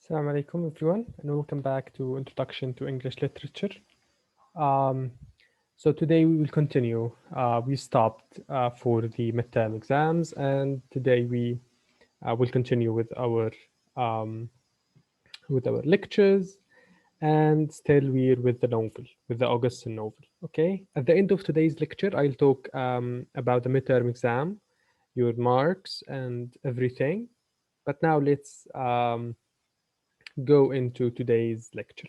Assalamu alaikum everyone, and welcome back to Introduction to English Literature. Um, so today we will continue. We stopped for the midterm exams, and today we will continue um, with our lectures. And still we're with the novel, with the Augustan novel. Okay. At the end of today's lecture, I'll talk about the midterm exam, your marks, and everything. But now let's go into today's lecture.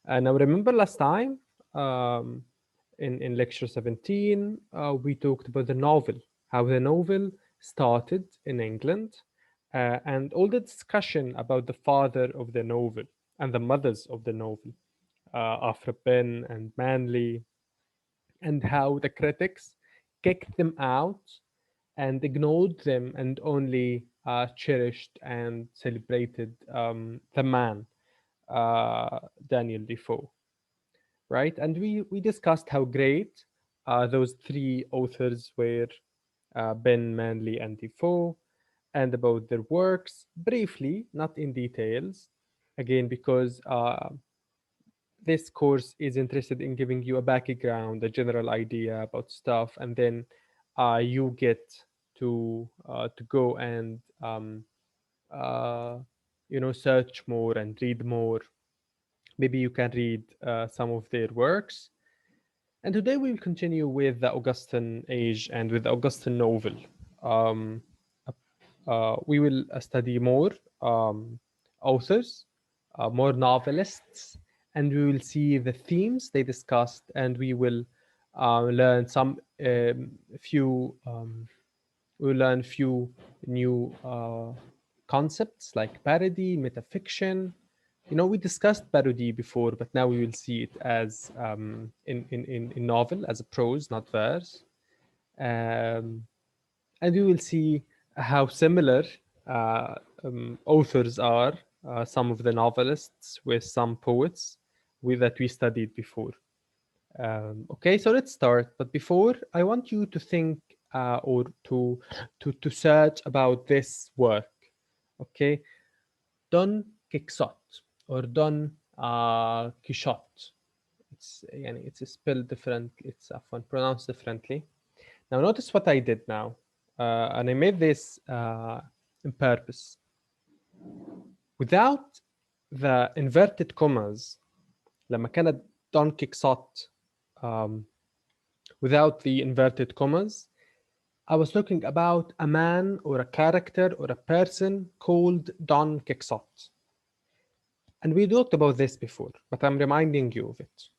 Now, remember last time um, in lecture 17, we talked about the novel, how the novel started in England, and all the discussion about the father of the novel and the mothers of the novel, Afra Penn and Manley, and how the critics kicked them out and ignored them and only cherished and celebrated the man, Daniel Defoe, right? And we discussed how great those three authors were, Ben, Manley, and Defoe, and about their works briefly, not in details, again because this course is interested in giving you a background, a general idea about stuff, and then you get to go and uh, search more and read more. Maybe you can read some of their works. And today we will continue with the Augustan age and with the Augustan novel. Um, we will study more authors, more novelists, and we will see the themes they discussed, and we will learn some few. We'll learn few new concepts like parody, metafiction. We discussed parody before, but now we will see it as in novel, as a prose, not verse. Um, and we will see how similar authors are, some of the novelists with some poets that we studied before. Okay, so let's start. But before, I want you to think or to search about this work. Okay, Don Quixote or Don Quixote. It's spelled different. It's often pronounced differently. Now notice what I did now, and I made this in purpose. Without the inverted commas, لما كانت Don Quixote without the inverted commas, I was talking about a man or a character or a person called Don Quixote. And we talked about this before, but I'm reminding you of it.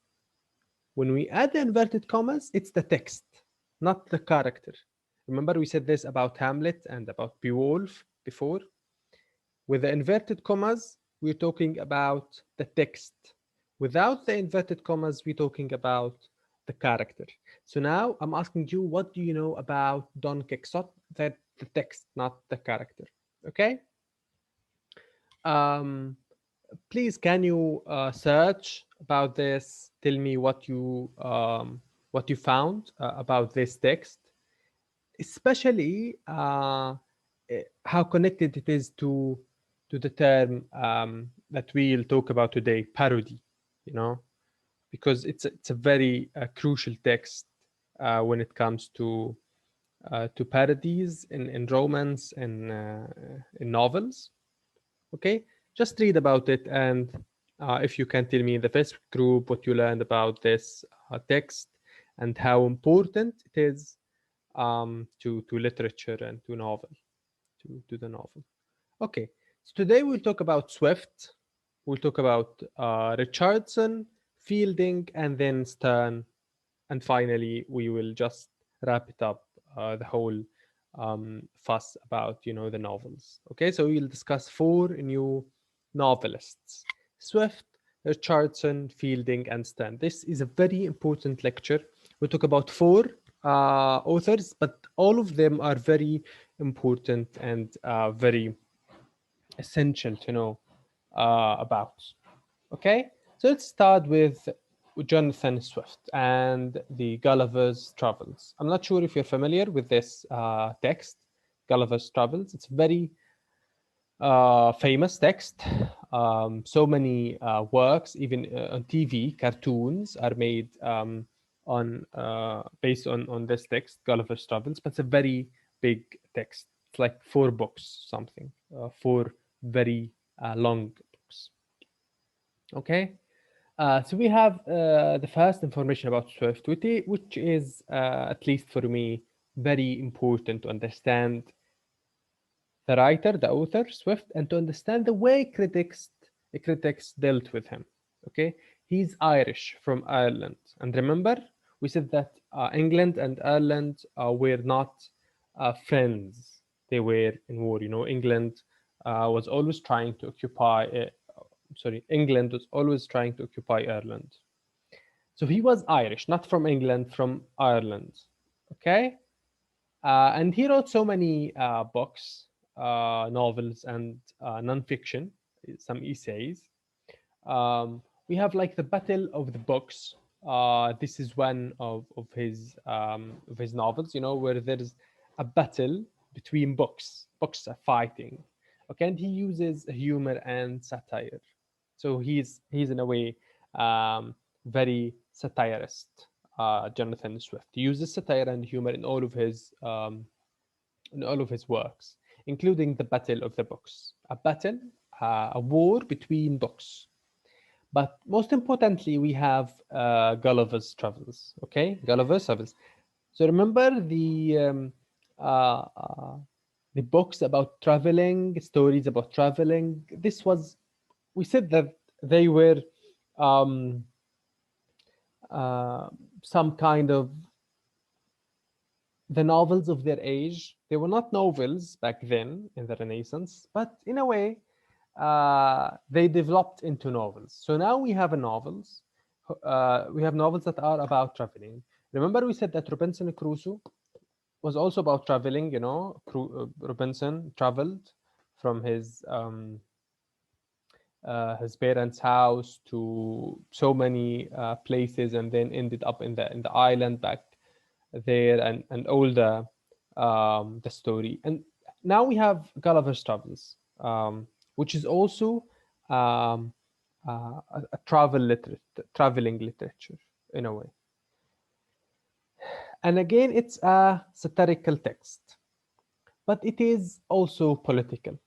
When we add the inverted commas, it's the text, not the character. Remember we said this about Hamlet and about Beowulf before? With the inverted commas, we're talking about the text. Without the inverted commas, we're talking about the character. So now I'm asking you, what do you know about Don Quixote? That the text, not the character. Okay? Please, can you search about this? Tell me what you found about this text, especially how connected it is to the term that we'll talk about today, parody. Because it's a very crucial text when it comes to parodies in romance and in novels. Okay, just read about it, and if you can tell me in the Facebook group what you learned about this text and how important it is to literature and to the novel. Okay, so today we'll talk about Swift, we'll talk about Richardson, Fielding, and then Sterne, and finally we will just wrap it up, the whole fuss about the novels. Okay, so we'll discuss 4 new novelists: Swift, Richardson, Fielding, and Sterne. This is a very important lecture. We'll talk about 4 authors, but all of them are very important and very essential to know about. Okay, so let's start with Jonathan Swift and the Gulliver's Travels. I'm not sure if you're familiar with this text, Gulliver's Travels. It's a very famous text. so many works, even on TV, cartoons are made on based on this text, Gulliver's Travels. But it's a very big text. It's like 4 books, something, 4 very long books. Okay. So we have the first information about Swift, which is, at least for me, very important to understand the writer, the author, Swift, and to understand the way critics dealt with him. Okay, he's Irish from Ireland, and remember, we said that England and Ireland were not friends; they were in war. England was always trying to occupy. England was always trying to occupy Ireland. So he was Irish, not from England, from Ireland. Okay, and he wrote so many books, novels, and nonfiction, some essays. We have like the Battle of the Books. This is one of his novels, where there's a battle between books. Books are fighting. Okay, and he uses humor and satire. So he's in a way very satirist. Jonathan Swift. He uses satire and humor in all of his works, including the Battle of the Books, a battle, a war between books. But most importantly, we have Gulliver's Travels. Okay, Gulliver's Travels. So remember uh, uh, the books about traveling, stories about traveling. We said that they were um, uh, some kind of the novels of their age. They were not novels back then in the Renaissance, but in a way, they developed into novels. So now we have novels. We have novels that are about traveling. Remember, we said that Robinson Crusoe was also about traveling. Robinson traveled from his parents' house to so many places, and then ended up in the island back there, and all the story. And now we have Gulliver's Travels, which is also um, a traveling literature in a way. And again, it's a satirical text, but it is also political,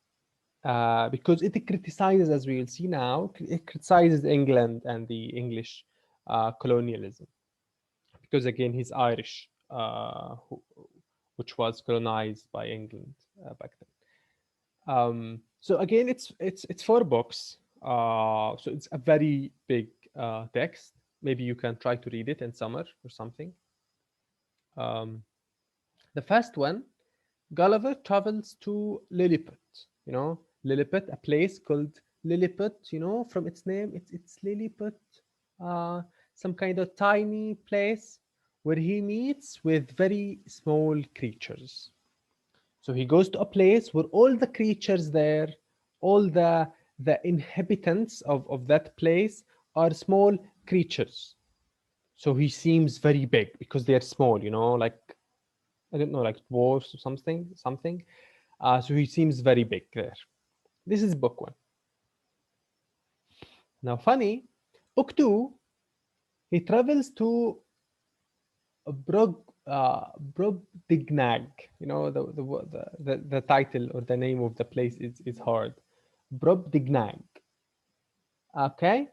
because it criticizes, as we will see now, it criticizes England and the English colonialism. Because again, he's Irish, which was colonized by England back then. So again, it's 4 books. So it's a very big text. Maybe you can try to read it in summer or something. Um, the first one, Gulliver travels to Lilliput. Lilliput, a place called Lilliput. From its name, it's Lilliput, uh, some kind of tiny place where he meets with very small creatures. So he goes to a place where all the creatures there, all the inhabitants of that place are small creatures. So he seems very big because they are small, like, I don't know, like dwarfs or something. So he seems very big there. This is book 1. Now, funny, book 2, he travels to Brog Brobdingnag. The title or the name of the place is hard. Brobdingnag. Okay.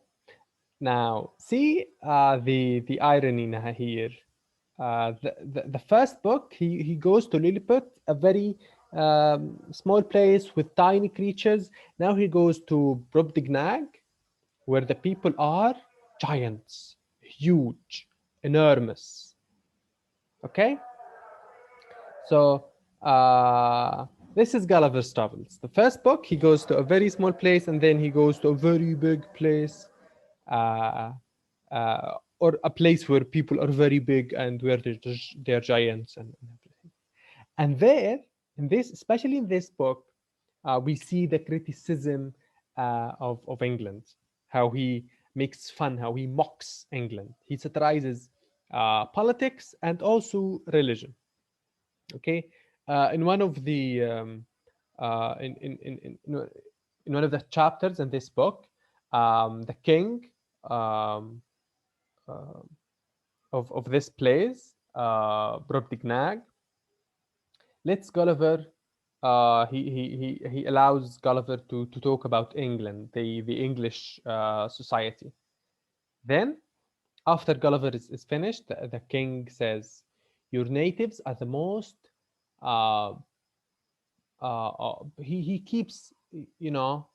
Now, see the irony here. The first book, he goes to Lilliput, a very small place with tiny creatures. Now he goes to Brobdingnag, where the people are giants, huge, enormous. Okay, so this is Gulliver's Travels. The first book, he goes to a very small place, and then he goes to a very big place, uh, or a place where people are very big and where they're giants and everything. And there, especially in this book, we see the criticism of England, how he makes fun, how he mocks England. He satirizes politics and also religion. Okay, in one of the in one of the chapters in this book, the king um, uh, of this place, Brobdingnag, lets Gulliver. He allows Gulliver to talk about England, the English society. Then, after Gulliver is finished, the king says, "Your natives are the most." Uh, he keeps, you know,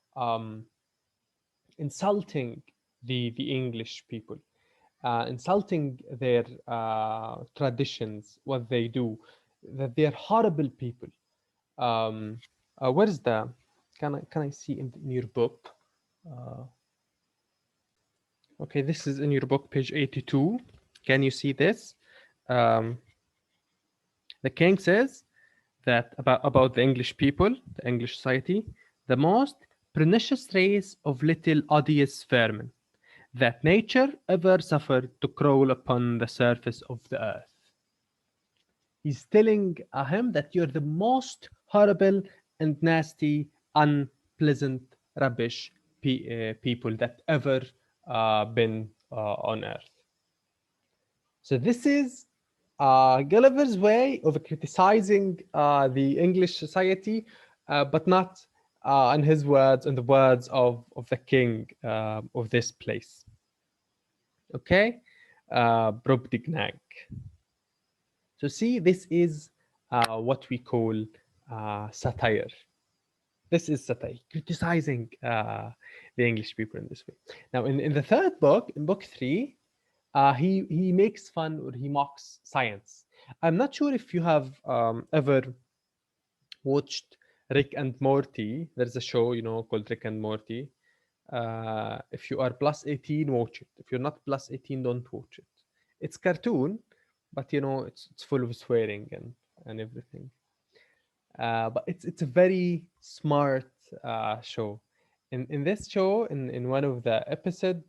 insulting the English people, insulting their traditions, what they do, that they're horrible people. Where is the? Can I see in your book? Uh, okay, this is in your book, page 82. Can you see this? Um, the king says that about the English people, the English society, the most pernicious race of little odious vermin that nature ever suffered to crawl upon the surface of the earth. He's telling him that you're the most horrible and nasty, unpleasant, rubbish people that ever been on earth. So this is Gulliver's way of criticizing the English society, but not in his words, in the words of the king of this place. Okay, Brobdingnag. So see, this is what we call satire. This is satire, criticizing the English people in this way. Now, in the third book, in book 3, he makes fun or he mocks science. I'm not sure if you have ever watched Rick and Morty. There's a show, called Rick and Morty. If you are plus 18, watch it. If you're not plus 18, don't watch it. It's cartoon, but it's full of swearing and everything. But it's a very smart show. In this show, in one of the episode,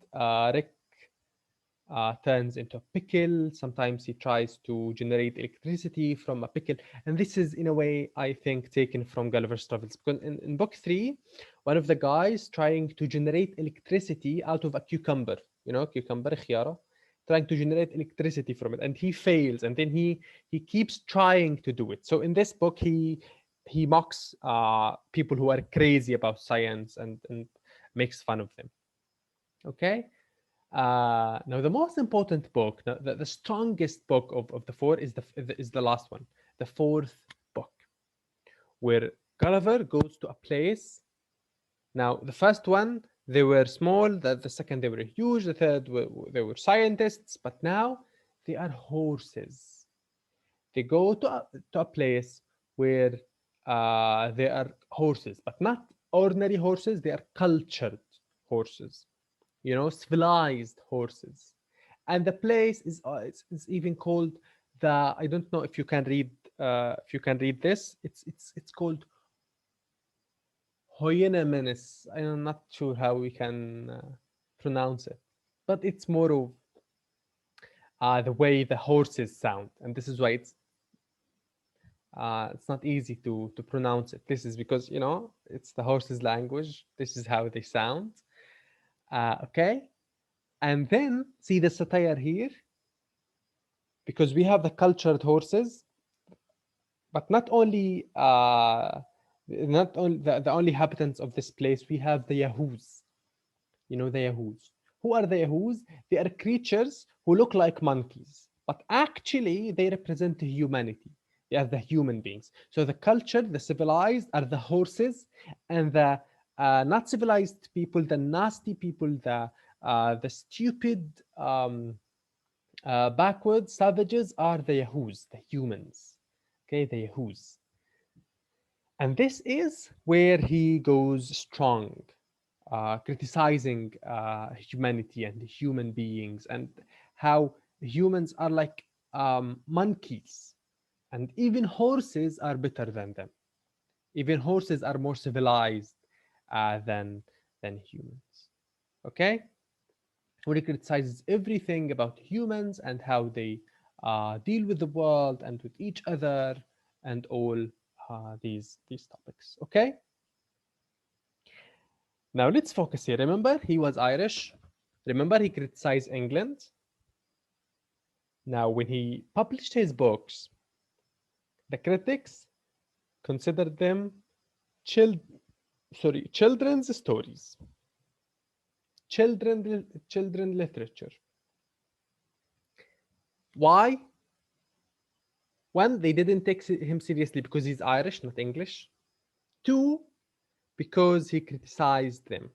Rick turns into a pickle. Sometimes he tries to generate electricity from a pickle. And this is, in a way, I think, taken from Gulliver's Travels. Because in book 3, one of the guys trying to generate electricity out of a cucumber, cucumber, khiyara, trying to generate electricity from it. And he fails. And then he keeps trying to do it. So in this book, he mocks people who are crazy about science and makes fun of them. Okay? Now, the most important book, the strongest book of the four is the last one, the fourth book, where Gulliver goes to a place. Now, the first one, they were small. The second, they were huge. The third, they were scientists. But now, they are horses. They go to a place where they are horses, but not ordinary horses. They are cultured horses, civilized horses. And the place is even called the. I don't know if you can read this. It's called Hoyenemenes. I'm not sure how we can pronounce it, but it's more of the way the horses sound, and this is why it's not easy to pronounce it. This is because it's the horses' language. This is how they sound. Okay, and then see the satire here, because we have the cultured horses, but not only the only inhabitants of this place. We have the Yahoos. The Yahoos. Who are the Yahoos? They are creatures who look like monkeys, but actually they represent humanity. They are the human beings. So the cultured, the civilized, are the horses, and the not civilized people, the nasty people, the stupid, backward savages are the Yahoos, the humans. Okay, the Yahoos. And this is where he goes strong, criticizing humanity and human beings, and how humans are like monkeys, and even horses are better than them. Even horses are more civilized than humans. Okay, where he criticizes everything about humans and how they deal with the world and with each other and all these topics. Okay. Now let's focus here. Remember, he was Irish. Remember, he criticized England. Now, when he published his books, the critics considered them children's stories, children literature. Why? One, they didn't take him seriously because he's Irish, not English. Two, because he criticized them.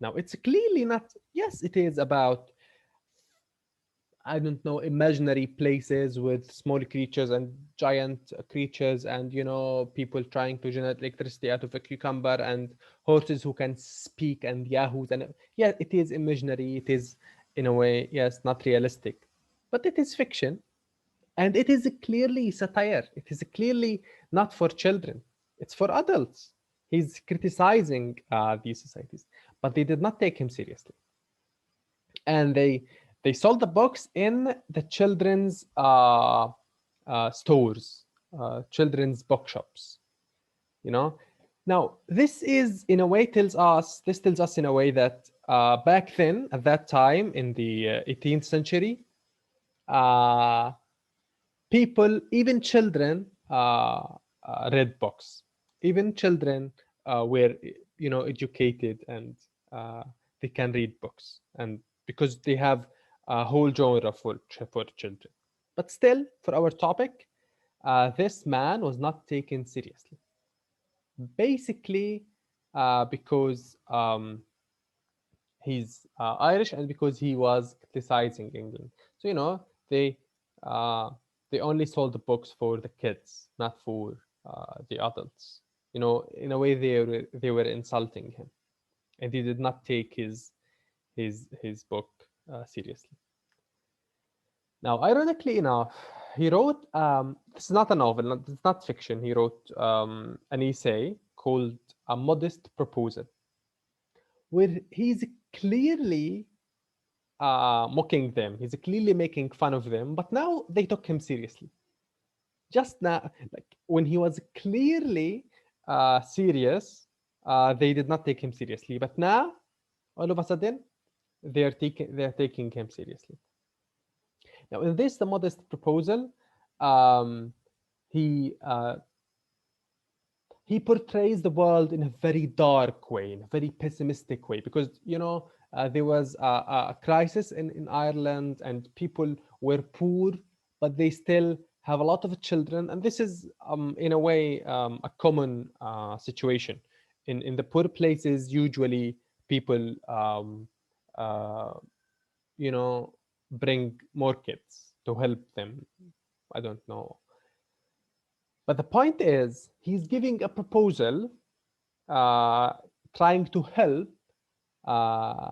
Now, it's clearly not, yes, it is about, I don't know, imaginary places with small creatures and giant creatures and, you know, people trying to generate electricity out of a cucumber and horses who can speak and yahoos. And yeah, it is imaginary. It is, in a way, yes, not realistic, but it is fiction. And it is clearly satire. It is clearly not for children. It's for adults. He's criticizing these societies, but they did not take him seriously. And they sold the books in the children's stores, children's bookshops. You know, now this is in a way tells us in a way that back then, at that time in the 18th century, people, even children, read books. Even children were, you know, educated and they can read books, and because they have a whole genre for children. But still, for our topic, this man was not taken seriously. Basically, because he's Irish and because he was criticizing England. So you know uh, they only sold the books for the kids, not for the adults. You know, in a way they were insulting him, and he did not take his book seriously. Now, ironically enough, he wrote this is not a novel, it's not fiction. He wrote an essay called A Modest Proposal, where he's clearly mocking them. He's clearly making fun of them, but now they took him seriously. Just now, like when he was clearly serious, they did not take him seriously. But now, all of a sudden, they're taking him seriously. Now, in this, the modest proposal, um, he uh, he portrays the world in a very dark way, in a very pessimistic way, because you know there was a crisis in Ireland, and people were poor, but they still have a lot of children, and this is in a way a common situation. In the poor places, usually people uh, you know bring more kids to help them. I don't know, but the point is, he's giving a proposal, uh, trying to help, uh,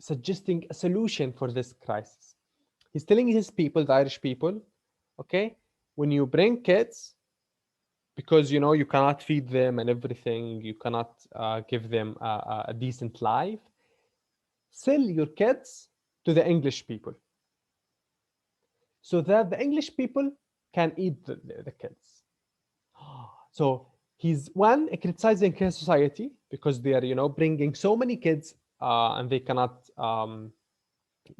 suggesting a solution for this crisis. He's telling his people, the Irish people, okay, when you bring kids, because you know you cannot feed them and everything, you cannot give them a decent life, sell your kids to the English people, so that the English people can eat the kids. So he's one criticizing his society because they are, you know, bringing so many kids and they cannot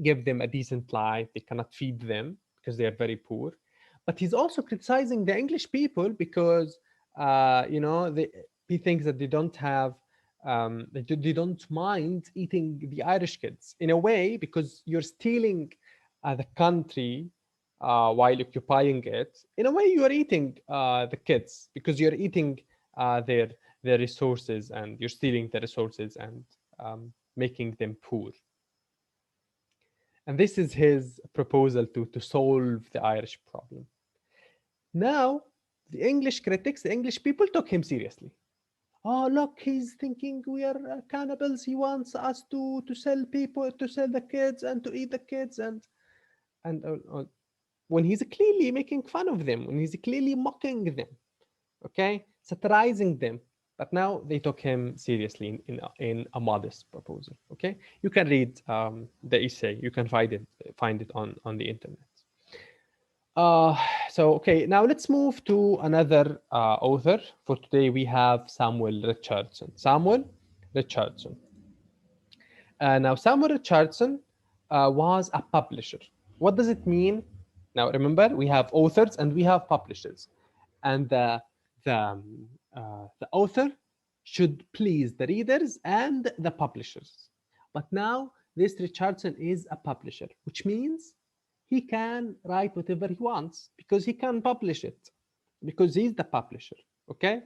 give them a decent life. They cannot feed them because they are very poor. But he's also criticizing the English people because, you know, he thinks that they don't have, they don't mind eating the Irish kids in a way because you're stealing the country while occupying it. In a way, you are eating the kids because you're eating their resources, and you're stealing the resources and making them poor. And this is his proposal to solve the Irish problem. Now, the English critics, the English people took him seriously. Oh, look, he's thinking we are cannibals. He wants us to sell people, to sell the kids and to eat the kids. And when he's clearly making fun of them, when he's clearly mocking them, okay, satirizing them. But now they took him seriously in a modest proposal. Okay, you can read the essay. You can find it on the internet. Uh, so okay, now let's move to another author. For today, we have Samuel Richardson. Samuel Richardson. Now, Samuel Richardson was a publisher. What does it mean? Now, remember, we have authors and we have publishers. And the author should please the readers and the publishers. But now, this Richardson is a publisher, which means he can write whatever he wants because he can publish it, because he's the publisher, okay?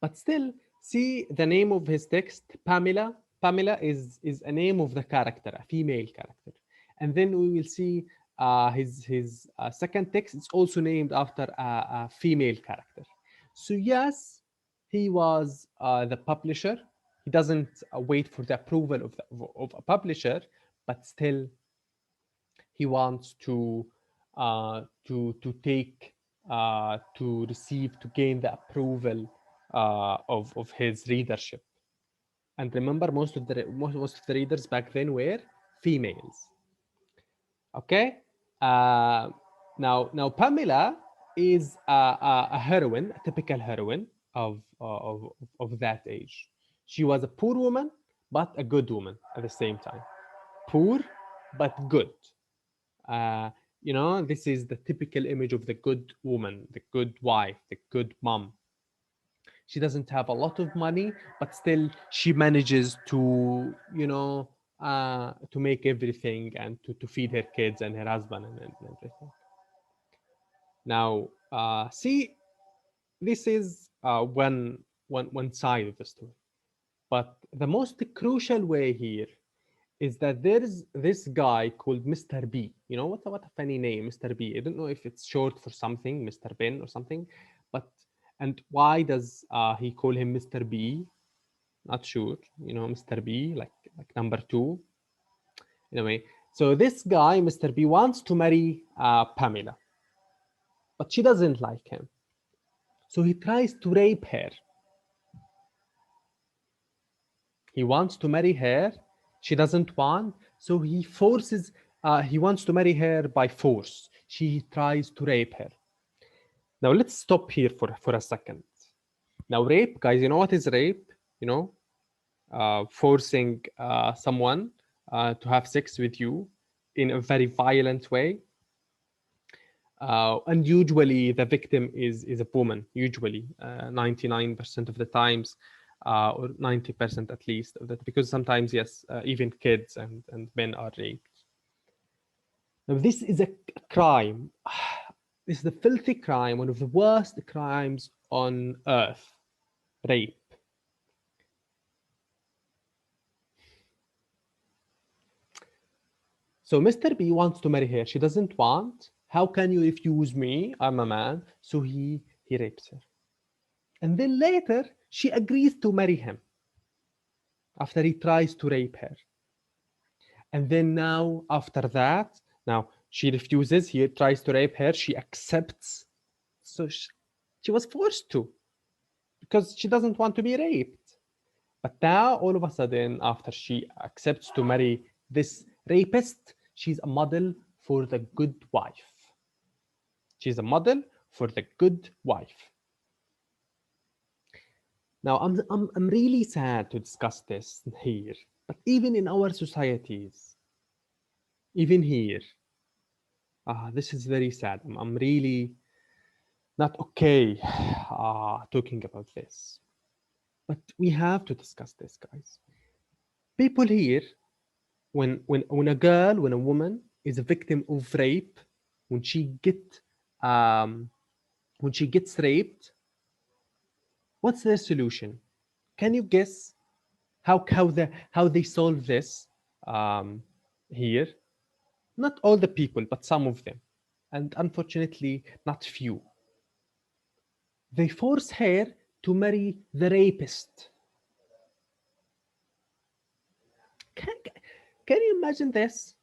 But still, see the name of his text, Pamela. Pamela is a name of the character, a female character. And then we will see his second text is also named after a female character. So yes, he was the publisher. He doesn't wait for the approval of a publisher, but still he wants to take to receive, to gain the approval of his readership. And remember, most of the readers back then were females. Okay. Now Pamela is a heroine, a typical heroine of that age. She was a poor woman, but a good woman at the same time. Poor, but good. You know, this is the typical image of the good woman, the good wife, the good mom. She doesn't have a lot of money, but still she manages to, you know, to make everything and to feed her kids and her husband and everything. Now, see, this is one side of the story. But the most crucial way here is that there's this guy called Mr. B. You know, what a funny name, Mr. B. I don't know if it's short for something, Mr. Ben or something, but and why does he call him Mr. B? Not sure. You know, Mr. B, like number 2. Anyway, so this guy, Mr. B, wants to marry Pamela, but she doesn't like him. So he tries to rape her. He wants to marry her. She doesn't want, so he forces, he wants to marry her by force. She tries to rape her. Now let's stop here for a second. Now rape, guys, you know what is rape? You know, forcing someone to have sex with you in a very violent way. And usually the victim is a woman, usually 99% of the times. Or 90% at least of that, because sometimes, yes, even kids and men are raped. Now, this is a crime. This is a filthy crime, one of the worst crimes on earth, rape. So Mr. B wants to marry her. She doesn't want. How can you refuse me? I'm a man. So he rapes her. And then later, she agrees to marry him after he tries to rape her. And then now, after that, now she refuses, he tries to rape her, she accepts. So she was forced to, because she doesn't want to be raped. But now, all of a sudden, after she accepts to marry this rapist, she's a model for the good wife. She's a model for the good wife. Now, I'm really sad to discuss this here, but even in our societies, even here, this is very sad. I'm really not okay talking about this. But we have to discuss this, guys. People here, when a girl, when a woman is a victim of rape, when she gets raped, what's their solution? Can you guess how they solve this here? Not all the people, but some of them, and unfortunately, not few. They force her to marry the rapist. Can you imagine this?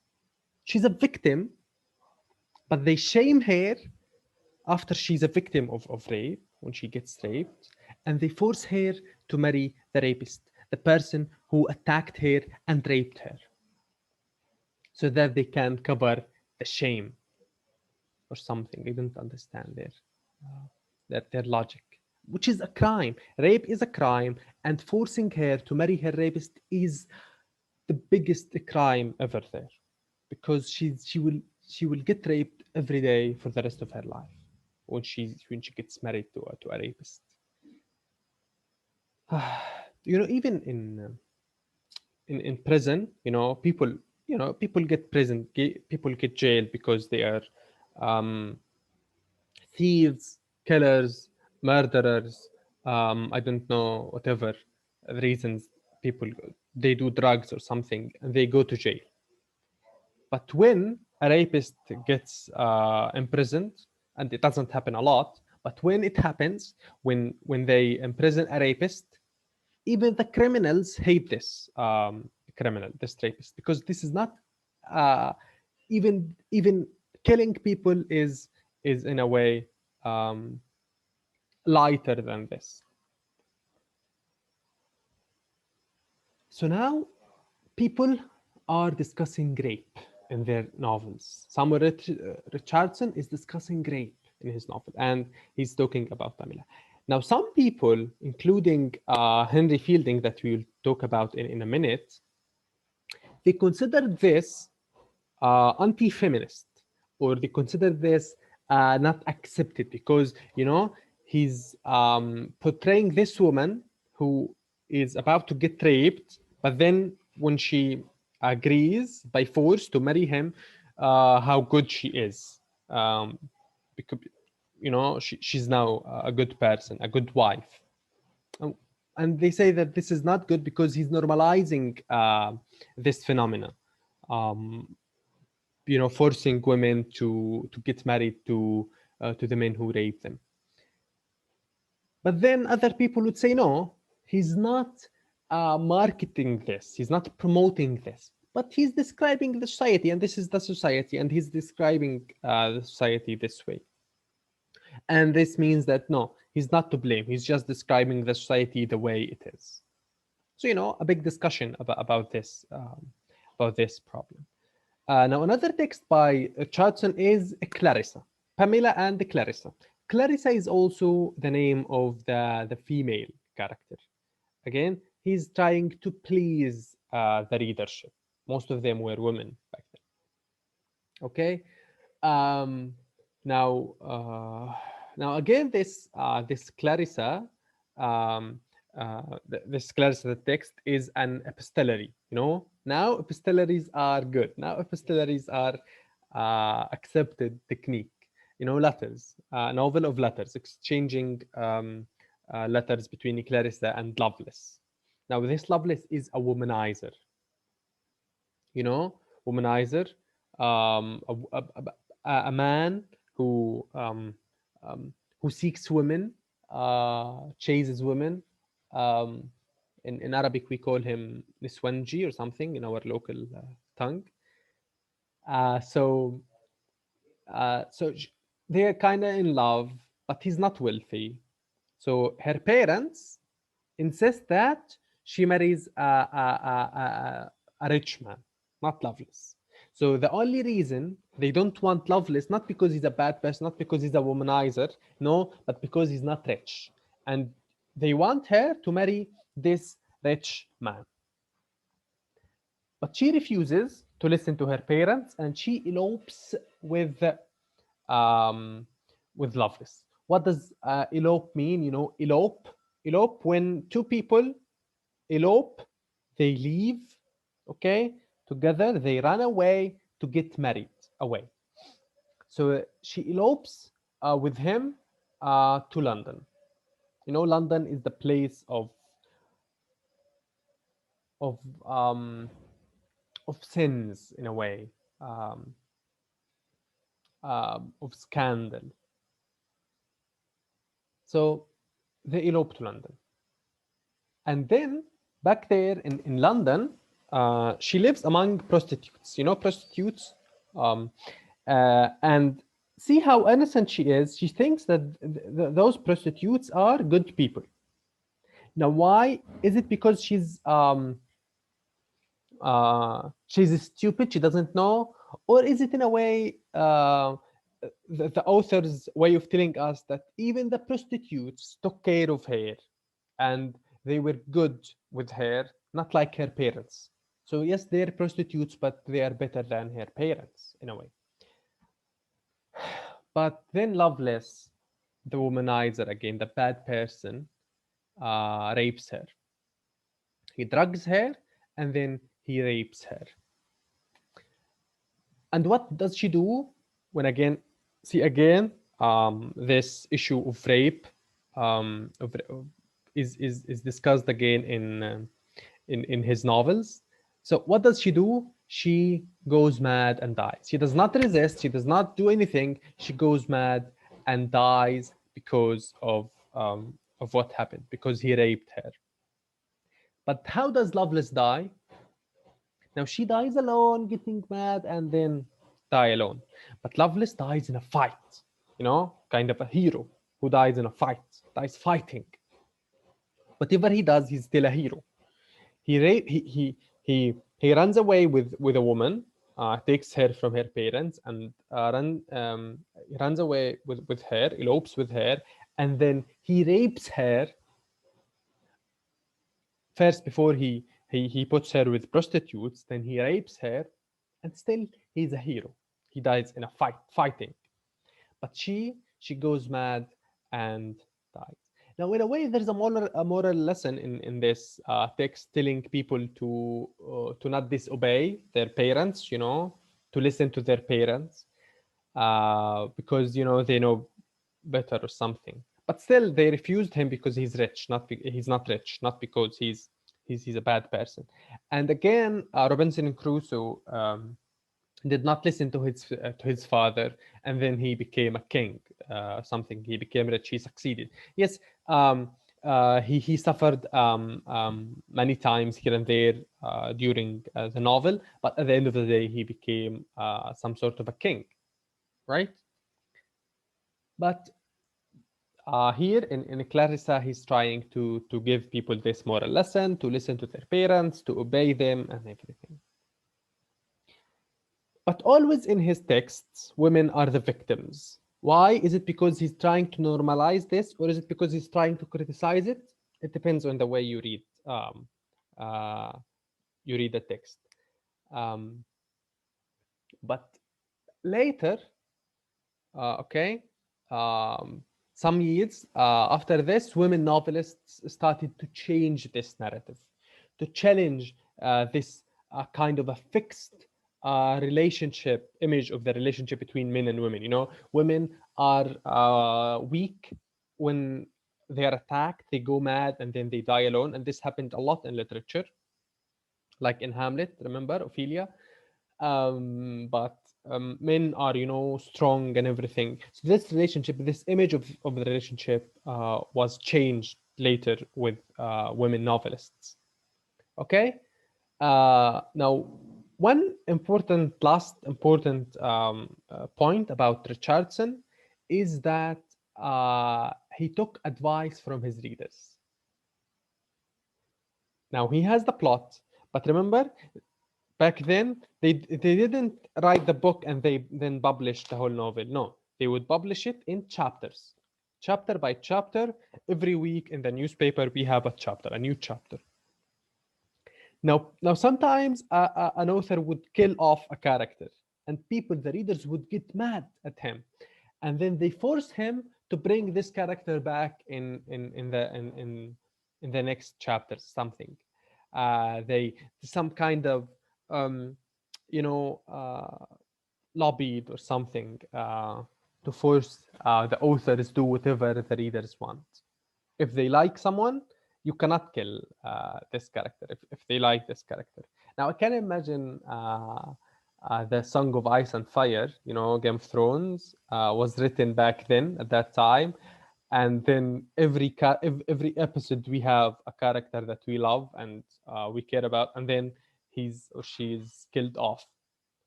She's a victim, but they shame her after she's a victim of rape, when she gets raped, and they force her to marry the rapist, the person who attacked her and raped her, so that they can cover the shame or something. I don't understand their logic. which is a crime. Rape is a crime, and forcing her to marry her rapist is the biggest crime ever there, because she will get raped every day for the rest of her life when she gets married to a rapist. Even in prison, people get people get jailed because they are um, thieves, killers, murderers. I don't know, whatever reasons, people, they do drugs or something and they go to jail. But when a rapist gets imprisoned, and it doesn't happen a lot, but when it happens, when they imprison a rapist, even the criminals hate this rapist, because this is not uh, even killing people is in a way um, lighter than this. So now people are discussing rape in their novels. Richardson is discussing rape in his novel, and he's talking about Pamela. Now, some people, including Henry Fielding, that we'll talk about in a minute, they consider this anti-feminist, or they consider this not accepted, because he's portraying this woman who is about to get raped, but then when she agrees by force to marry him, how good she is, because she's now a good person, a good wife. Um, and they say that this is not good because he's normalizing this phenomena, um, forcing women to get married to the men who rape them. But then other people would say, no, he's not marketing this, he's not promoting this, but he's describing the society, and this is the society, and he's describing the society this way. And this means that no, he's not to blame, he's just describing the society the way it is. So, a big discussion about this problem. Now, another text by Richardson is Clarissa, Pamela and Clarissa. Clarissa is also the name of the female character. Again, he's trying to please the readership. Most of them were women back then. Okay. Um, now, now again, this Clarissa, um, this Clarissa, the text is an epistolary. Now epistolaries are good. Now epistolaries are accepted technique. Letters, novel of letters, exchanging letters between Clarissa and Lovelace. Now this Lovelace is a womanizer. Womanizer, a man who who seeks women, chases women. Um, in Arabic, we call him Niswanji or something in our local tongue. So they are kind of in love, but he's not wealthy. So her parents insist that she marries a rich man, not Lovelace. So the only reason they don't want Lovelace, not because he's a bad person, not because he's a womanizer, no, but because he's not rich. And they want her to marry this rich man. But she refuses to listen to her parents, and she elopes um, with Lovelace. What does elope mean? Elope when two people elope, they leave, okay, together, they run away to get married away. So she elopes with him to London. London is the place of um, of sins in a way, um, of scandal. So they elope to London, and then back there in London, she lives among prostitutes. Prostitutes, um, and see how innocent she is. She thinks that those prostitutes are good people. Now, why is it? Because she's stupid, she doesn't know, or is it in a way the author's way of telling us that even the prostitutes took care of her and they were good with her, not like her parents. So yes, they're prostitutes, but they are better than her parents in a way. But then Loveless, the womanizer again, the bad person, rapes her. He drugs her and then he rapes her. And what does she do when again, see again, this issue of rape is discussed again in his novels. So what does she do? She goes mad and dies. She does not resist. She does not do anything. She goes mad and dies because of what happened, because he raped her. But how does Loveless die? Now she dies alone, getting mad, and then die alone. But Loveless dies in a fight, kind of a hero who dies in a fight, dies fighting. Whatever he does, he's still a hero. He runs away with a woman, takes her from her parents, and he runs away with her, elopes with her, and then he rapes her first before he puts her with prostitutes, then he rapes her, and still he's a hero. He dies in a fighting. But she goes mad and dies. Now, in a way, there's a moral lesson in this text, telling people to not disobey their parents, to listen to their parents, because they know better or something. But still, they refused him because he's rich, he's not rich, not because he's a bad person. And again, Robinson Crusoe did not listen to his father, and then he became a king. Something he became rich. He succeeded. Yes, he suffered many times here and there during the novel, but at the end of the day, he became some sort of a king, right? But here in Clarissa, he's trying to give people this moral lesson, to listen to their parents, to obey them, and everything. But always in his texts, women are the victims. Why? Is it because he's trying to normalize this, or is it because he's trying to criticize it? It depends on the way uh, you read the text. Um, but later, okay, um, some years after this, women novelists started to change this narrative, to challenge this kind of a fixed relationship image of the relationship between men and women. Women are weak when they are attacked, they go mad, and then they die alone. And this happened a lot in literature, like in Hamlet, remember Ophelia? But men are, strong and everything. So this relationship, this image of the relationship was changed later with women novelists. Okay? Now, one last important point about Richardson is that he took advice from his readers. Now, he has the plot, but remember, back then they didn't write the book and they then published the whole novel. No, they would publish it in chapters, chapter by chapter. Every week in the newspaper we have a new chapter. Now sometimes an author would kill off a character, and the readers would get mad at him, and then they force him to bring this character back in the next chapter, something. They some kind of um, lobbied or something to force the authors do whatever the readers want. If they like someone, you cannot kill this character if they like this character. Now I can imagine the Song of Ice and Fire, Game of Thrones, was written back then at that time, and then every episode we have a character that we love and we care about, and then he's or she's killed off.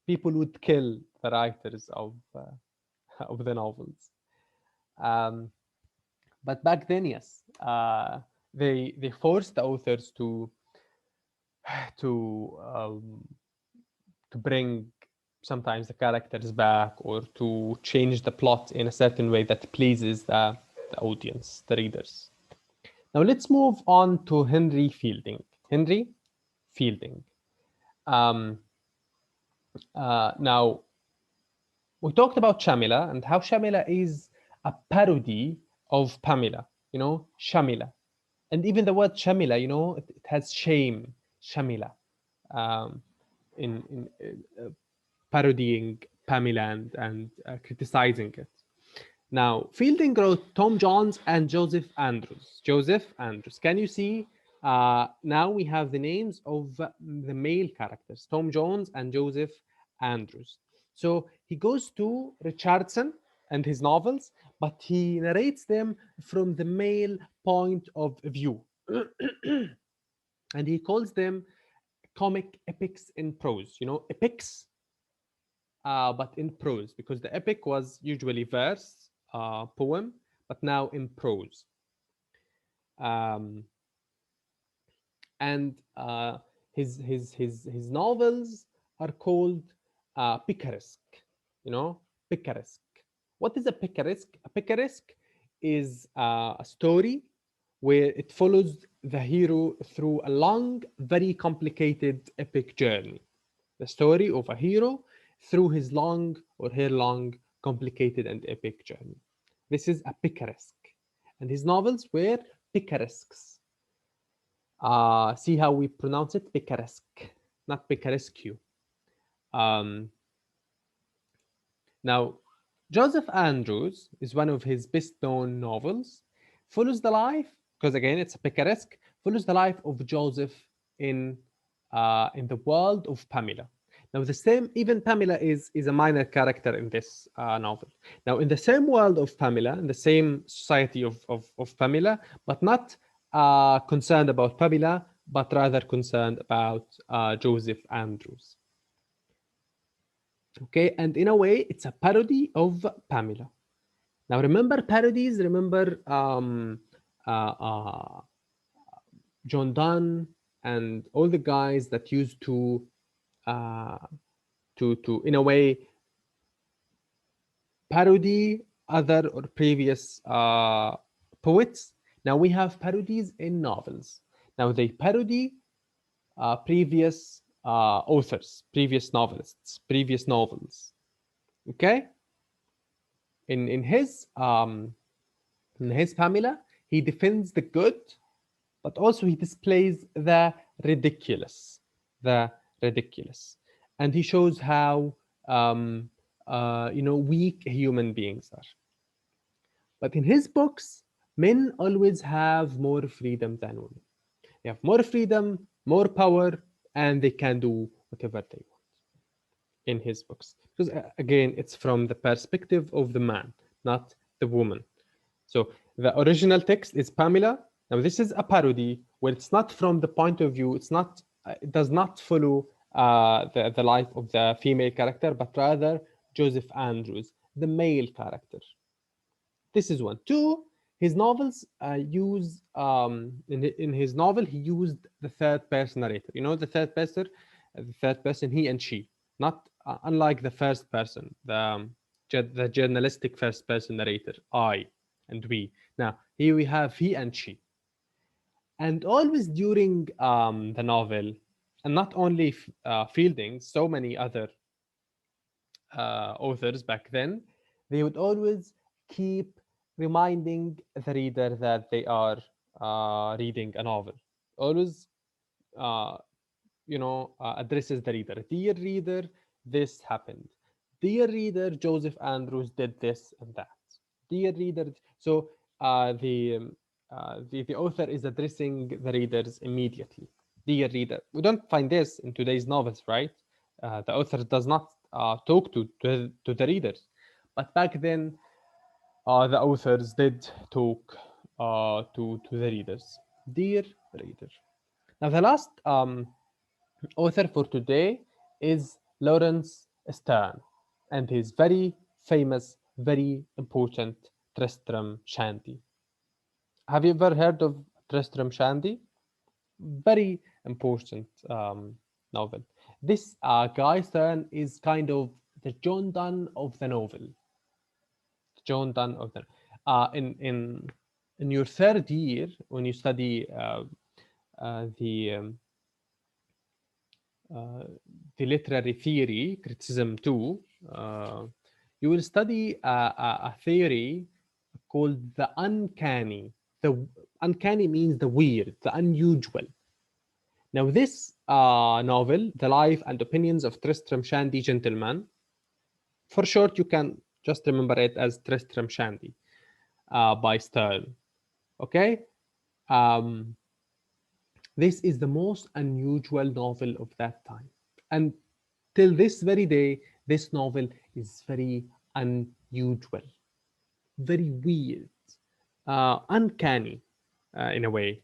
People would kill the writers of the novels. Um, but back then, yes, they forced the authors to to um, to bring sometimes the characters back, or to change the plot in a certain way that pleases the audience, the readers. Now let's move on to Henry Fielding. Henry Fielding. Now, we talked about Shamila and how Shamila is a parody of Pamela, Shamila. And even the word Shamila, it has shame, Shamila, in parodying Pamela and criticizing it. Now, Fielding wrote Tom Jones and Joseph Andrews. Joseph Andrews. Can you see? Now we have the names of the male characters, Tom Jones and Joseph Andrews. So he goes to Richardson and his novels, but he narrates them from the male point of view. And he calls them comic epics in prose. Epics, but in prose, because the epic was usually verse, poem, but now in prose. And his novels are called picaresque. Picaresque. What is a picaresque? A picaresque is a story where it follows the hero through a long, very complicated epic journey. The story of a hero through his long or her long, complicated and epic journey. This is a picaresque. And his novels were picaresques. See how we pronounce it? Picaresque, not picaresque. Now, Joseph Andrews is one of his best-known novels. Follows the life, because again it's a picaresque, follows the life of Joseph in the world of Pamela. Now, even Pamela is a minor character in this novel. Now, in the same world of Pamela, in the same society of Pamela, but not concerned about Pamela, but rather concerned about Joseph Andrews. Okay, and in a way, it's a parody of Pamela. Now, remember parodies? Remember John Donne and all the guys that used to in a way parody other or previous poets. Now we have parodies in novels. Now they parody previous authors, previous novelists, previous novels. Okay. In his Pamela, he defends the good, but also he displays the ridiculous, and he shows how weak human beings are. But in his books, men always have more freedom than women. They have more freedom, more power, and they can do whatever they want in his books. Because again, it's from the perspective of the man, not the woman. So the original text is Pamela. Now this is a parody where it's not from the point of view. It does not follow the life of the female character, but rather Joseph Andrews, the male character. This is one. Two, his novels use in his novel he used the third person narrator. The third person, he and she, not unlike the first person, the journalistic first person narrator, I and we. Now here we have he and she, and always during the novel, and not only Fielding, so many other authors back then, they would always keep reminding the reader that they are reading a novel. Always, addresses the reader. Dear reader, this happened. Dear reader, Joseph Andrews did this and that. Dear reader, so the author is addressing the readers immediately. Dear reader, we don't find this in today's novels, right? The author does not talk to the readers, but back then the authors did talk to the readers. Dear reader. Now the last author for today is Laurence Sterne and his very famous, very important Tristram Shandy. Have you ever heard of Tristram Shandy? Very important novel. This Guy Sterne is kind of the John Donne of the novel. John Donne of the in your third year when you study the uh, the literary theory, criticism 2, you will study a theory called the uncanny. The uncanny means the weird, the unusual. Now, this novel, The Life and Opinions of Tristram Shandy Gentleman, for short, you can just remember it as Tristram Shandy by Sterne. Okay? Um, this is the most unusual novel of that time. And till this very day, this novel is very unusual, very weird, uncanny in a way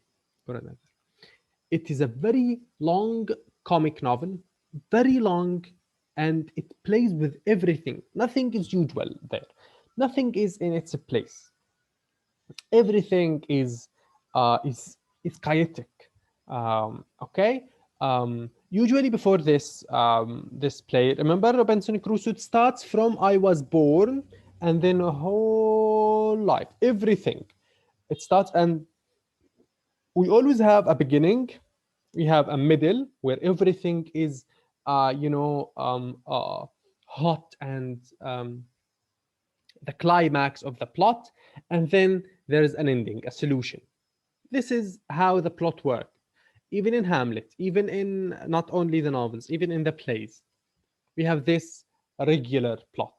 or another. It is a very long comic novel, very long, and it plays with everything. Nothing is usual there. Nothing is in its place. Everything is chaotic. Okay. Usually before this play, remember Robinson Crusoe starts from I was born, and then a whole life, everything. It starts, and we always have a beginning, we have a middle where everything is hot and the climax of the plot, and then there's an ending, a solution. This is how the plot works, even in Hamlet, even in not only the novels, even in the plays. We have this regular plot,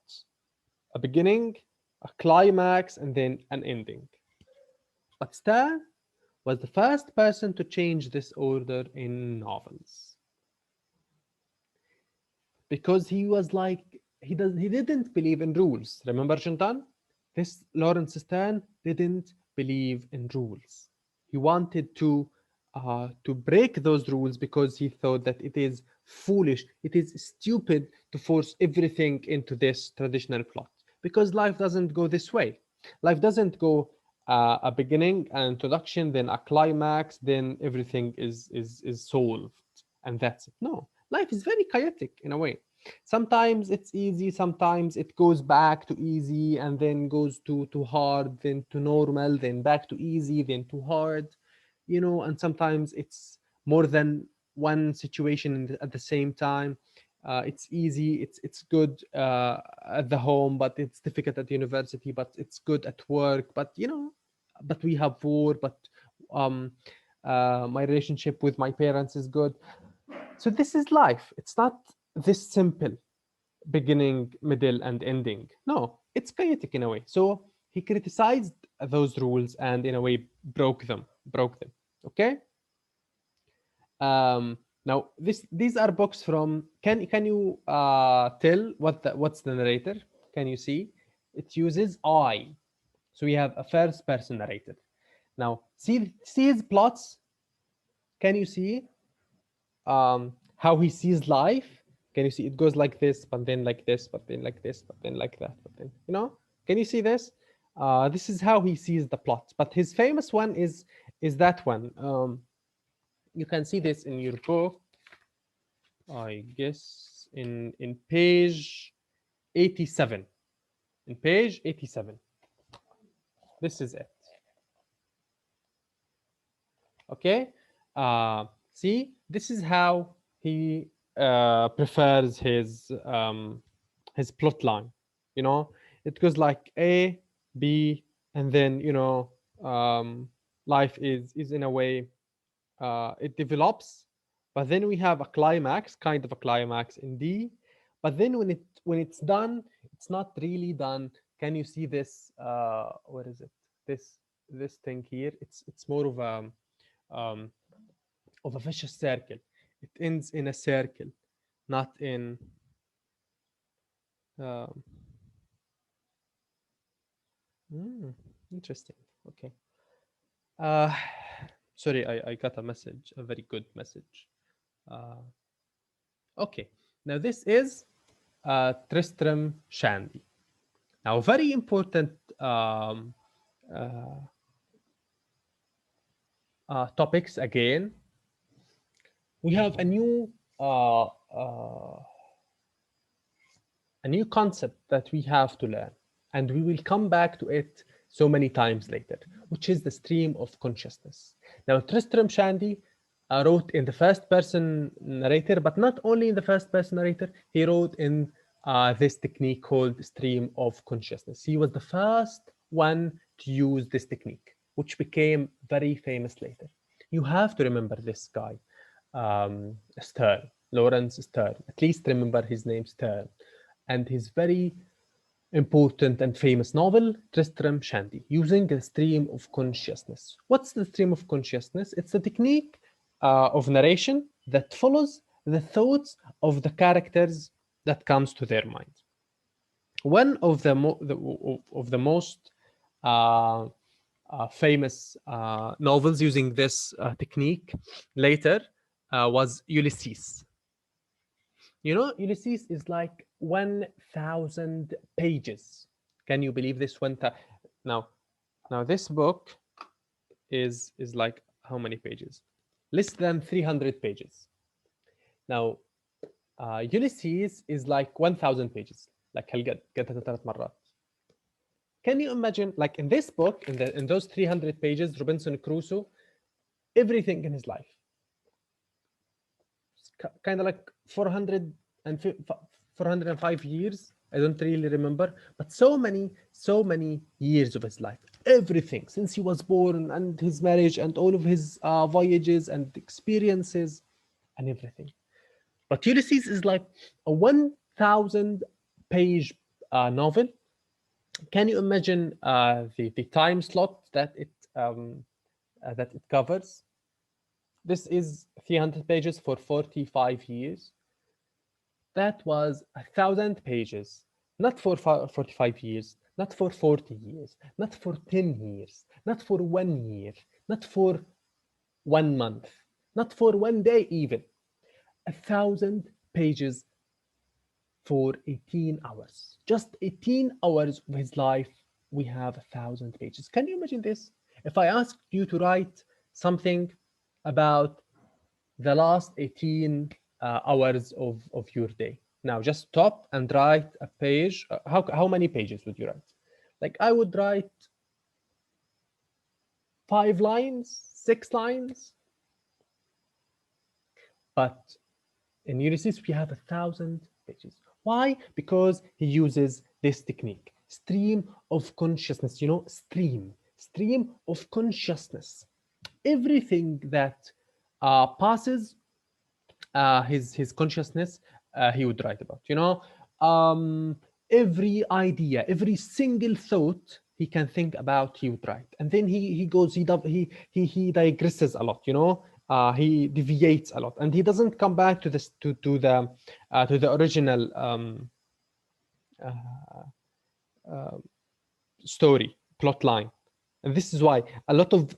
a beginning, a climax, and then an ending. But Sterne was the first person to change this order in novels, because he was like, he didn't believe in rules. Remember Shantan? This Laurence Sterne didn't believe in rules. He wanted to break those rules because he thought that it is foolish, it is stupid to force everything into this traditional plot, because life doesn't go this way. Life doesn't go a beginning, an introduction, then a climax, then everything is solved, and that's it. No, life is very chaotic in a way. Sometimes it's easy, sometimes it goes back to easy and then goes to hard, then to normal, then back to easy, then to hard, and sometimes it's more than one situation at the same time. It's easy, it's good at the home, but it's difficult at university, but it's good at work, but we have war, but um my relationship with my parents is good. So this is life. It's not this simple, beginning, middle, and ending. No, it's chaotic in a way. So he criticized those rules and in a way broke them. Okay. Now these are books from. Can you tell what's the narrator? Can you see? It uses I, so we have a first person narrator. Now see his plots. Can you see how he sees life? Can you see it goes like this, but then like this, but then like this, but then like that, but then can you see this? This is how he sees the plot. But his famous one is that one. You can see this in your book, I guess, in page 87. In page 87, this is it. Okay. See, this is how he prefers his plot line. It goes like A, B, and then life is in a way it develops, but then we have a climax, kind of a climax in D, but then when it's done, it's not really done. Can you see this? What is it? This thing here? It's more um, of a vicious circle. It ends in a circle, not in. Um, Interesting. Okay. Uh, Sorry, I got a message, a very good message. Uh, okay. Now this is Tristram Shandy. Now, very important uh, topics again. We have a new uh, uh, a new concept that we have to learn, and we will come back to it so many times later, which is the stream of consciousness. Now, Tristram Shandy wrote in the first person narrator, but not only in the first person narrator, he wrote in this technique called stream of consciousness. He was the first one to use this technique, which became very famous later. You have to remember this guy, Sterne, Laurence Sterne. At least remember his name, Sterne, and his very important and famous novel, Tristram Shandy, using the stream of consciousness. What's the stream of consciousness? It's a technique of narration that follows the thoughts of the characters that comes to their mind. One of the, most uh, famous novels using this technique later was Ulysses. You know, Ulysses is like 1,000 pages. Can you believe this? Now, now this book is like how many pages? Less than 300 pages. Now, Ulysses is like 1,000 pages. like هالقد قدها 3 مرات. Can you imagine, like in this book, in those 300 pages, Robinson Crusoe, everything in his life, kind of like 405 years. I don't really remember, but so many years of his life. Everything since he was born, and his marriage, and all of his voyages and experiences, and everything. But Ulysses is like a 1,000-page novel. Can you imagine the time slot that it covers? This is 300 pages for 45 years. That was 1,000 pages, not for 45 years, not for 40 years, not for 10 years, not for 1 year, not for 1 month, not for 1 day even. 1,000 pages for 18 hours. Just 18 hours of his life, we have 1,000 pages. Can you imagine this? If I asked you to write something about the last 18 hours of your day. Now just stop and write a page. How many pages would you write? Like I would write 5 lines, 6 lines. But in Ulysses, we have 1,000 pages. Why? Because he uses this technique, stream of consciousness. You know, stream of consciousness. Everything that passes his consciousness, he would write about. You know, every idea, every single thought he can think about, he would write. And then he goes, he digresses a lot. You know, he deviates a lot, and he doesn't come back to this to the original story plot line. And this is why a lot of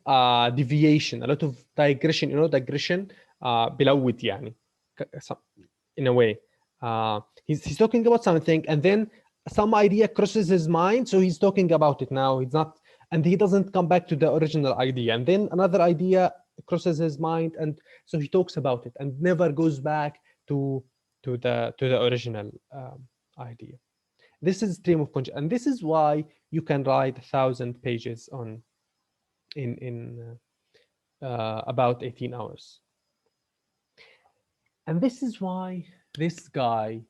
deviation, a lot of digression. You know, digression بلوت يعني in a way. He's talking about something, and then some idea crosses his mind, so he's talking about it now. He's not, and he doesn't come back to the original idea, and then another idea crosses his mind, and so he talks about it and never goes back to the original idea. This is stream of consciousness, and this is why you can write 1,000 pages in about 18 hours. And this is why this guy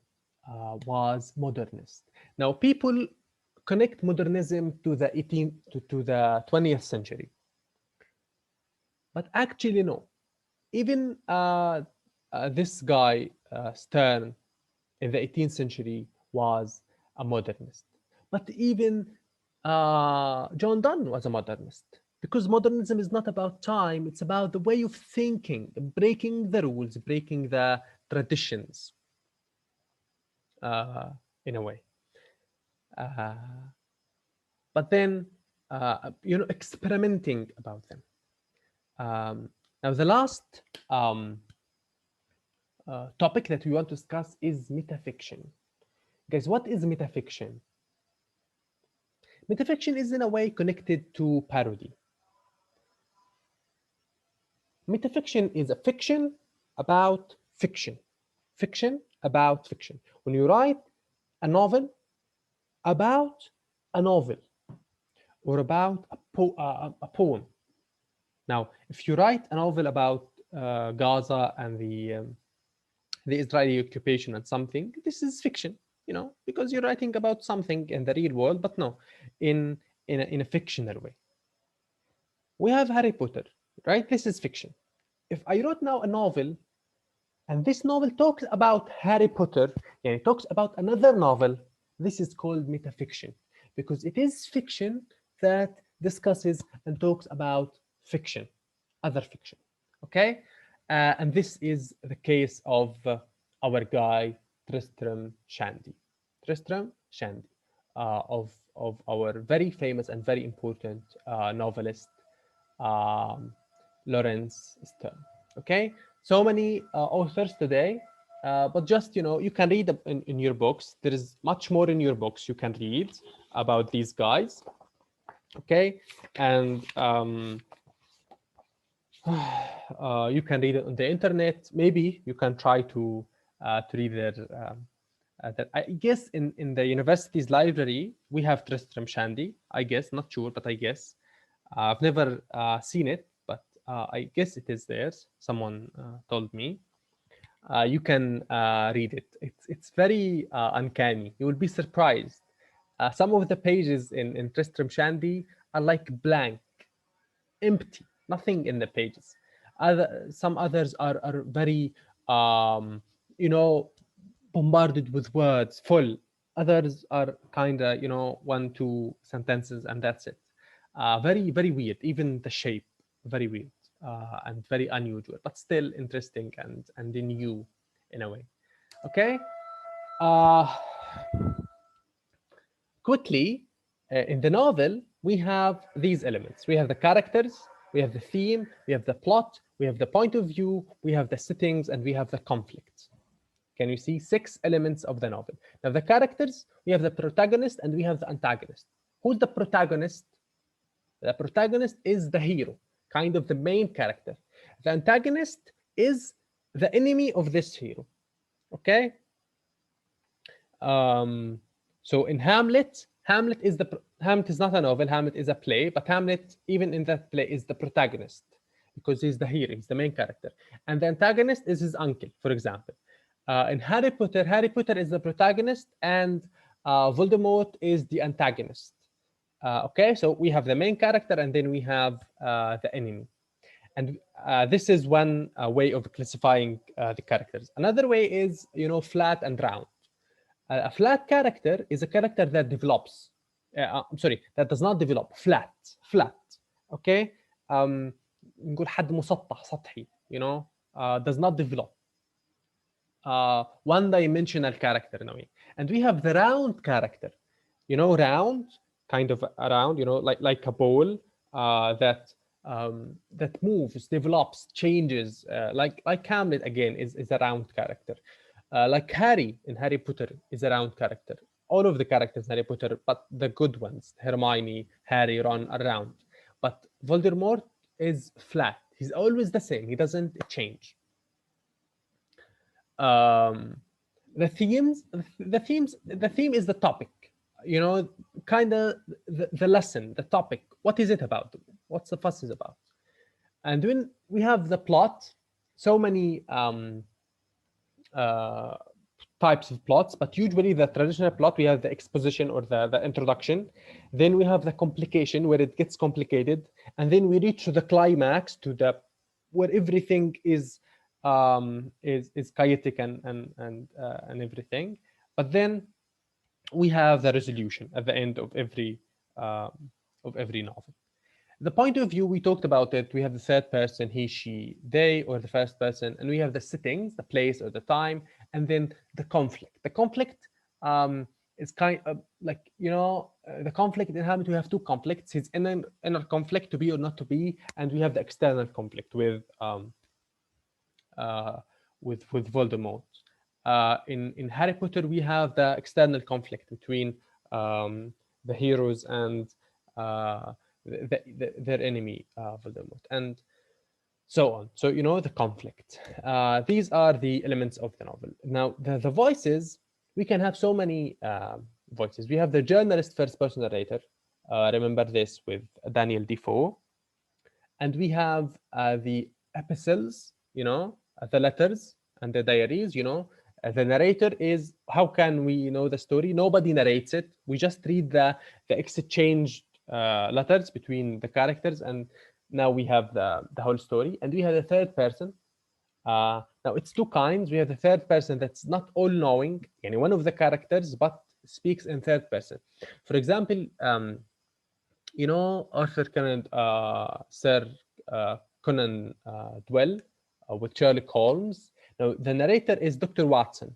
was modernist. Now, people connect modernism to the 18th to the 20th century, but actually no. Even this guy Sterne in the 18th century was a modernist. But even John Donne was a modernist, because modernism is not about time, it's about the way of thinking, breaking the rules, breaking the traditions in a way. But then, you know, experimenting about them. Now, the last topic that we want to discuss is metafiction. Guys, what is metafiction? Metafiction is in a way connected to parody. Metafiction is a fiction about fiction. fiction about fiction. When you write a novel about a novel or about a poem. Now, if you write a novel about Gaza and the Israeli occupation and something, this is fiction, because you're writing about something in the real world, but no, in in a fictional way. We have Harry Potter, right? This is fiction. If I wrote now a novel, and this novel talks about Harry Potter, and it talks about another novel, this is called metafiction, because it is fiction that discusses and talks about fiction, other fiction. Okay, and this is the case of our guy Tristram Shandy. Tristram Shandy, of our very famous and very important novelist um, Laurence Sterne. Okay, so many authors today, but just you can read in your books. There is much more in your books you can read about these guys. Okay, and you can read it on the internet. Maybe you can try to read their. That I guess in the university's library we have Tristram Shandy. I guess, not sure, but I guess I've never seen it, but I guess it is there. Someone told me. You can read it. It's very uncanny. You will be surprised. Some of the pages in Tristram Shandy are like blank, empty, nothing in the pages. Some others are very, um, you know, bombarded with words, full. Others are kind of, one, two sentences, and that's it. Very, very weird. Even the shape, very weird and very unusual, but still interesting and new in a way. Okay. Uh, Quickly, in the novel, we have these elements. We have the characters, we have the theme, we have the plot, we have the point of view, we have the settings, and we have the conflict. Can you see 6 elements of the novel? Now, the characters, we have the protagonist and we have the antagonist. Who's the protagonist? The protagonist is the hero, kind of the main character. The antagonist is the enemy of this hero. Okay? Um, so in Hamlet, Hamlet is not a novel. Hamlet is a play, but Hamlet, even in that play, is the protagonist because he's the hero, he's the main character, and the antagonist is his uncle, for example. In Harry Potter is the protagonist, and Voldemort is the antagonist. Okay, so we have the main character, and then we have the enemy, and this is one way of classifying the characters. Another way is flat and round. A flat character is a character that develops. I'm sorry, that does not develop. Flat. Okay. نقول حد مسطح سطحي. Does not develop. One-dimensional character in a way. And we have the round character. Round, kind of around. Like a ball that moves, develops, changes. Like Hamlet again is a round character. Like Harry in Harry Potter is a round character. All of the characters in Harry Potter, but the good ones, Hermione, Harry, Ron, are round. But Voldemort is flat. He's always the same. He doesn't change. The theme is the topic. Kind of the lesson, the topic. What is it about? What's the fuss is about? And when we have the plot, so many types of plots, but usually the traditional plot, we have the exposition or the introduction, then we have the complication where it gets complicated, and then we reach to the climax, to the where everything is chaotic and everything, but then we have the resolution at the end of every novel. The point of view, we talked about it. We have the third person, he, she, they, or the first person, and we have the settings, the place or the time, and then the conflict. The conflict is kind of like, the conflict in Hamlet, we have 2 conflicts. His inner conflict, to be or not to be, and we have the external conflict with Voldemort. In Harry Potter, we have the external conflict between the heroes and their enemy, Voldemort. And so on. So, you know, the conflict. These are the elements of the novel. Now, the voices, we can have so many voices. We have the journalist first-person narrator. Remember this with Daniel Defoe. And we have the epistles, you know, the letters and the diaries, you know. The narrator is, how can we know the story? Nobody narrates it. We just read the exchanged letters between the characters, and now we have the whole story. And we have the third person. Now it's two kinds. We have the third person that's not all-knowing, yani one of the characters, but speaks in third person. For example, you know, Arthur Conan, Sir Conan Doyle with Sherlock Holmes. Now, the narrator is Dr. Watson,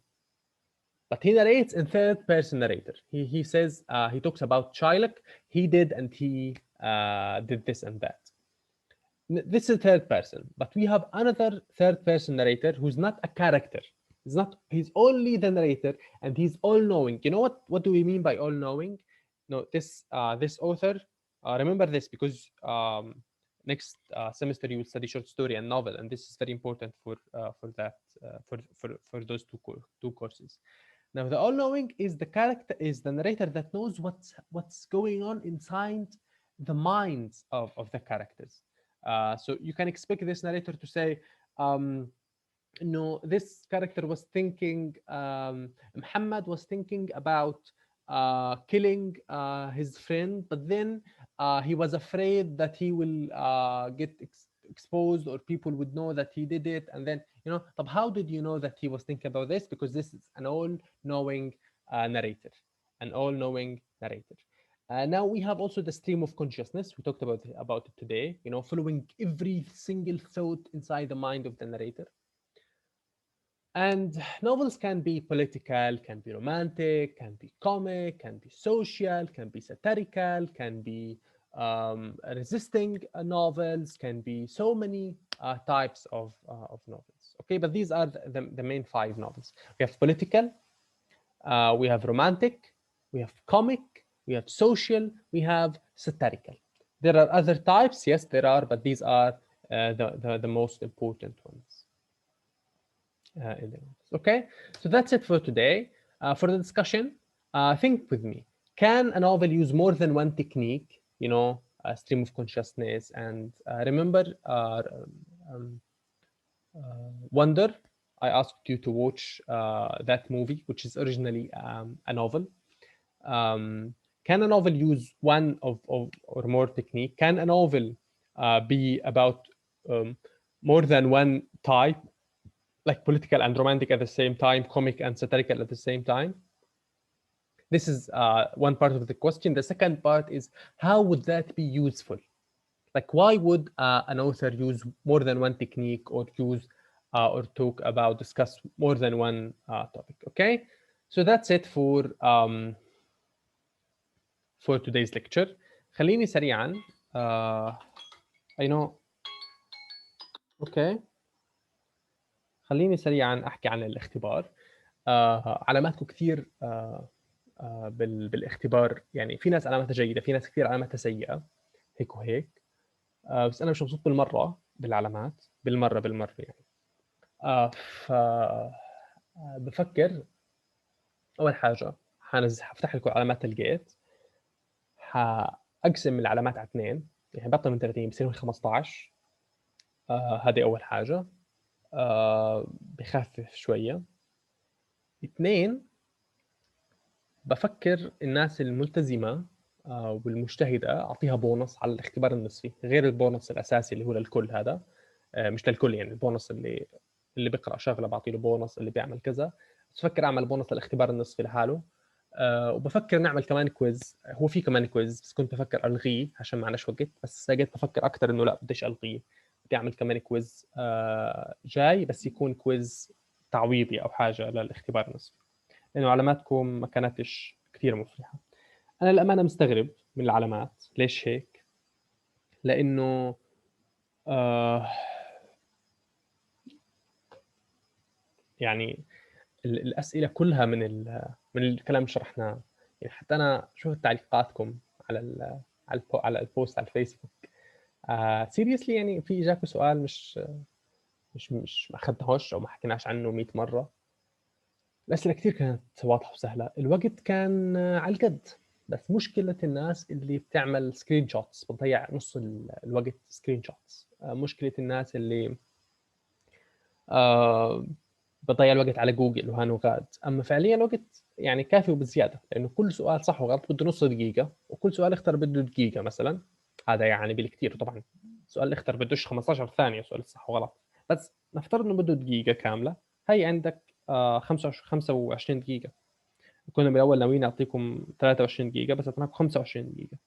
but he narrates in third person narrator. He says, he talks about Shylock, he did and he did this and that. This is third person, but we have another third person narrator who's not a character. He's only the narrator, and he's all knowing. You know what do we mean by all knowing? No, this author, remember this, because next semester you will study short story and novel, and this is very important for that for those two courses. Now, the all knowing is the narrator that knows what's going on inside the minds of the characters. So you can expect this narrator to say, no, this character was thinking, Muhammad was thinking about killing his friend, but then he was afraid that he will get exposed, or people would know that he did it. And then, you know, but how did you know that he was thinking about this? Because this is an all-knowing narrator, an all-knowing narrator. Now we have also the stream of consciousness. We talked about it today, you know, following every single thought inside the mind of the narrator. And novels can be political, can be romantic, can be comic, can be social, can be satirical, can be resisting novels, can be so many types of novels. Okay, but these are the main 5 novels. We have political, we have romantic, we have comic, we have social, we have satirical. There are other types, yes, there are, but these are the most important ones. In the novels. Okay, so that's it for today. For the discussion, think with me. Can a novel use more than one technique? You know, stream of consciousness, and remember Wonder. I asked you to watch that movie, which is originally a novel. Can a novel use one or more technique? Can a novel be about more than one type, like political and romantic at the same time, comic and satirical at the same time? This is one part of the question. The second part is, how would that be useful? Like, why would an author use more than one technique, or use or discuss more than one topic? Okay, so that's it for today's lecture. خليني سريعا I know. Okay, خليني سريعا احكي عن الاختبار. علاماتكم كثير بالاختبار، يعني في ناس علاماتها جيده، في ناس كثير علاماتها سيئه، هيك وهيك. بس انا مش مبسوط بالعلامات بالمره يعني. ف بفكر اول حاجه هفتح لكم علامات الجيت، هاقسم العلامات على 2، يعني بطل من 30 بصير 15. هذه اول حاجه، بخفف شويه. 2، بفكر الناس الملتزمه والمجتهده اعطيها بونص على الاختبار النصفي، غير البونص الاساسي اللي هو للكل. هذا مش للكل، يعني البونص اللي بيقرا شغله بعطي له بونص، اللي بيعمل كذا. بس بفكر اعمل بونص للاختبار النصفي لحاله. وبفكر نعمل كمان كويز. هو في كمان كويز، بس كنت بفكر الغيه عشان معناش وقت، بس لقيت بفكر اكثر انه لا، بديش الغيه، بدي اعمل كمان كويز جاي، بس يكون كويز تعويضي او حاجه للاختبار النصفي، لانه علاماتكم ما كانتش كثير مفرحه. انا للامانه مستغرب من العلامات. ليش هيك؟ لانه يعني الاسئله كلها من الكلام اللي شرحناه. يعني حتى انا شفت تعليقاتكم على البوست على الفيسبوك. سيريسلي يعني في اجاكم سؤال مش ما اخذناهوش او ما حكيناش عنه 100 مره. الاسئله كثير كانت واضحه وسهله، الوقت كان على القد. بس مشكله الناس اللي بتعمل سكرين شوتس بتضيع نص الوقت سكرين شوتس. مشكله الناس اللي آه بضيع الوقت على جوجل وهان وغاد. اما فعليا الوقت يعني كافي وبزياده، لانه كل سؤال صح وغلط بده نص دقيقه، وكل سؤال اختر بده دقيقه مثلا. هذا يعني بالكثير طبعا. سؤال اختر بدوش 15 ثانيه سؤال صح وغلط. بس نفترض انه بده دقيقه كامله. هي عندك 25 دقيقه. كنا بالاول ناويين نعطيكم 23 دقيقه، بس اعطيناكم 25 دقيقه.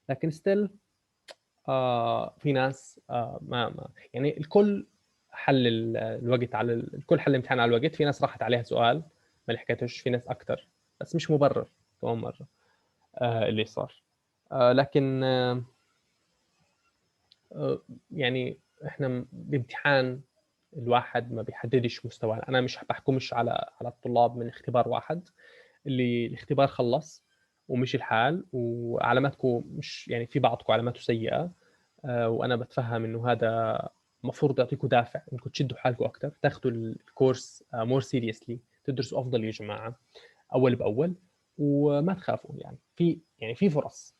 لكن ستيل في ناس ما يعني الكل حل الوقت على الكل حل الامتحان على الوقت. في ناس راحت عليها سؤال ما لحقتش، في ناس اكثر. بس مش مبرر كمان مره اللي صار. لكن يعني احنا بامتحان الواحد ما بيحددش مستواه. انا مش بحكمش على الطلاب من اختبار واحد. اللي الاختبار خلص ومشي الحال وعلاماتكم مش يعني في بعضكم علاماته سيئه. وانا بتفهم انه هذا المفروض يعطيكم دافع انكم تشدوا حالكم اكثر، تاخذوا الكورس مور سيريسلي، تدرسوا افضل يا جماعه اول باول. وما تخافوا، يعني في فرص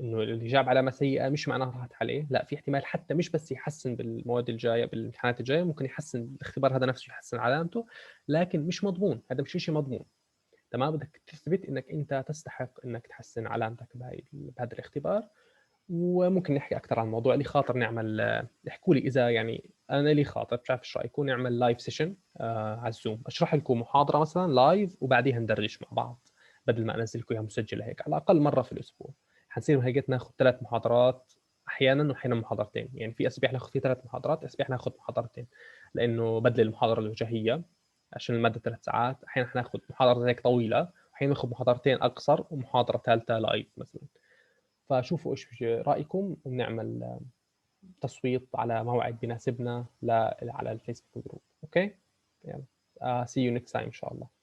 انه اللي جاب علامه سيئه مش معناها راحت عليه، لا، في احتمال حتى مش بس يحسن بالمواد الجايه بالامتحانات الجايه، ممكن يحسن الاختبار هذا نفسه يحسن علامته. لكن مش مضمون، هذا مش شيء مضمون. تمام، بدك تثبت انك انت تستحق انك تحسن علامتك بهذا الاختبار. وممكن نحكي اكثر عن الموضوع اللي خاطر نعمل. احكوا لي اذا يعني انا لي خاطر، مش عارف ايش رايكم نعمل لايف سيشن على الزوم، اشرح لكم محاضره مثلا لايف وبعديها ندردش مع بعض، بدل ما انزل لكم اياها مسجله هيك. على الاقل مره في الاسبوع حنصير هيك ناخذ 3 محاضرات احيانا، واحيانا محاضرتين. يعني في اسابيع ناخذ فيه 3 محاضرات، اسابيع ناخذ محاضرتين، لانه بدل المحاضره الوجاهيه عشان الماده 3 ساعات، احيانا حناخذ محاضره هيك طويله، واحيانا ناخذ محاضرتين اقصر ومحاضره ثالثه لايف مثلا. فشوفوا ايش رايكم ونعمل تصويت على موعد بيناسبنا على الفيسبوك جروب. اوكي، يلا see you next time ان شاء الله.